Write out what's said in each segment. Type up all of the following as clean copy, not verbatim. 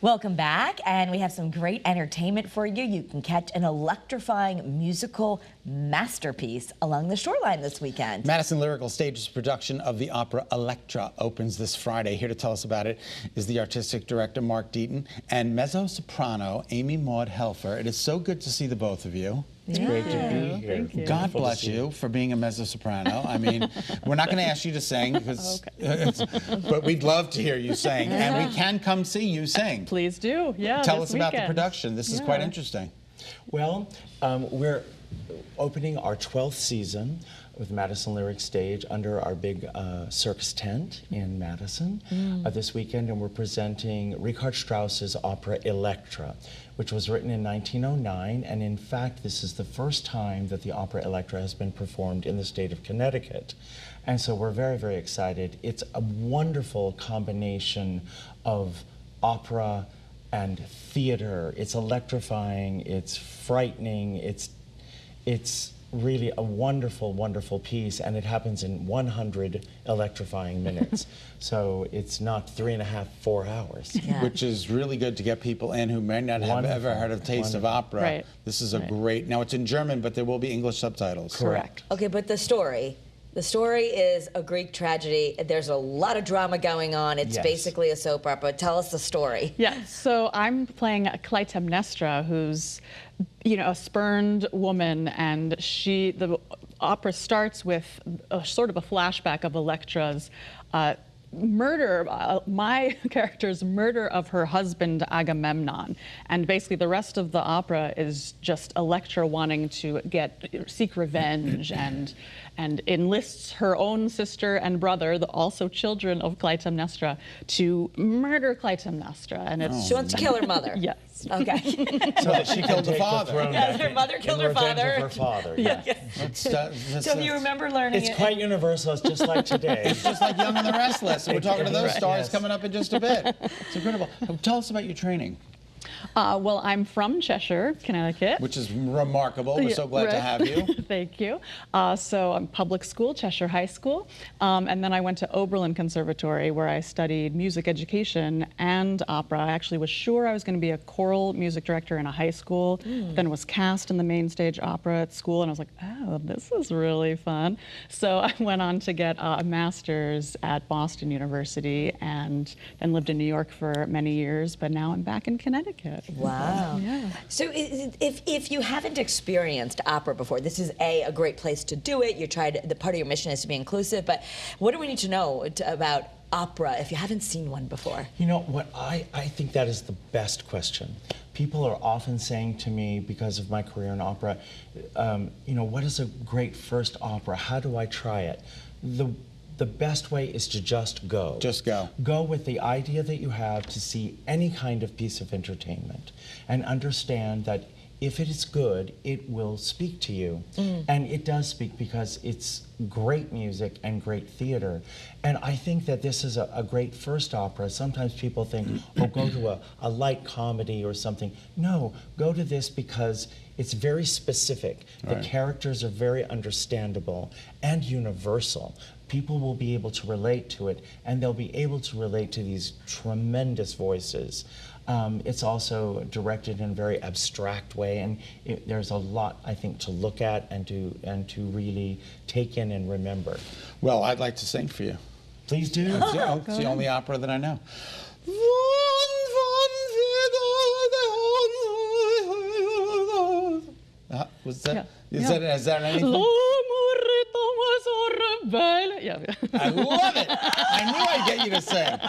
Welcome back, and we have some great entertainment for you. You can catch an electrifying musical masterpiece along the shoreline this weekend. Madison Lyric Stage's production of the opera Elektra opens this Friday. Here to tell us about it is the artistic director, Mark Deaton, and mezzo-soprano, Amy Maud Helfer. It is so good to see you. It's great to be here. Thank you. God bless you for being a mezzo-soprano. I mean, we're not going to ask you to sing, because, but we'd love to hear you sing, and we can come see you sing. Please do. Yeah. Tell us about the production. This is quite interesting. Well, we're opening our 12th season with Madison Lyric Stage under our big circus tent in Madison this weekend, and we're presenting Richard Strauss's opera Elektra, which was written in 1909, and in fact this is the first time that the opera Elektra has been performed in the state of Connecticut. And so we're very, very excited. It's a wonderful combination of opera and theater. It's electrifying, it's frightening, it's really a wonderful, wonderful piece, and it happens in 100 electrifying minutes. So it's not 3.5, 4 hours. Yeah. Which is really good to get people in who may not have ever heard of Taste of Opera. Right. This is a great, now it's in German, but there will be English subtitles. Correct. Okay, but the story is a Greek tragedy. There's a lot of drama going on. It's basically a soap opera. Tell us the story. Yeah, so I'm playing Clytemnestra, who's, you know, a spurned woman, and the opera starts with a sort of a flashback of Elektra's murder, my character's murder of her husband Agamemnon, and basically the rest of the opera is just Elektra wanting to seek revenge and enlists her own sister and brother, also children of Clytemnestra, to murder Clytemnestra, and it's She wants to kill her mother. Yes. Okay. So that she killed the father. Yes, her mother killed her father. Her father. So you remember learning It's quite universal. It's just like today. It's just like Young and the Restless. We're talking to those stars coming up in just a bit. It's incredible. Tell us about your training. Well, I'm from Cheshire, Connecticut. Which is remarkable. We're so glad to have you. Thank you. So I'm public school, Cheshire High School. And then I went to Oberlin Conservatory, where I studied music education and opera. I actually was sure I was going to be a choral music director in a high school, then was cast in the main stage opera at school, and I was like, oh, this is really fun. So I went on to get a master's at Boston University, and then lived in New York for many years, but now I'm back in Connecticut. Wow. Yeah. So if you haven't experienced opera before, this is a great place to do it. The part of your mission is to be inclusive, but what do we need to know about opera if you haven't seen one before? You know what, I think that is the best question. People are often saying to me, because of my career in opera, you know, what is a great first opera? How do I try it? The best way is to just go. Just go. Go with the idea that you have to see any kind of piece of entertainment, and understand that if it is good, it will speak to you. And it does speak, because it's great music and great theater. And I think that this is a great first opera. Sometimes people think, oh, go to a light comedy or something. No, go to this because it's very specific. The characters are very understandable and universal. People will be able to relate to it, and they'll be able to relate to these tremendous voices. It's also directed in a very abstract way, and there's a lot, I think, to look at and to really take in and remember. Well, I'd like to sing for you. Please do. It's the only opera that I know. Was that? Is that anything? Yeah. I love it. I knew I'd get you to sing.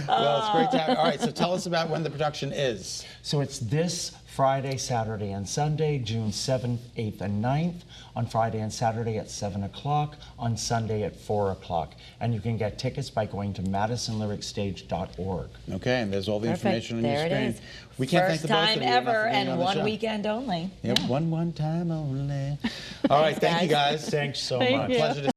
Well, it's great to have you. All right, so tell us about when the production is. So it's this Friday, Saturday, and Sunday, June 7th, 8th, and 9th. On Friday and Saturday at 7 o'clock. On Sunday at 4 o'clock. And you can get tickets by going to MadisonLyricStage.org. Okay, and there's all the information on your screen. There it is. We can't First thank the both time of you enough ever, for being on and the one show. weekend only. Yep, one time only. All right, thank you guys. Thanks so Thank much. you. Pleasure to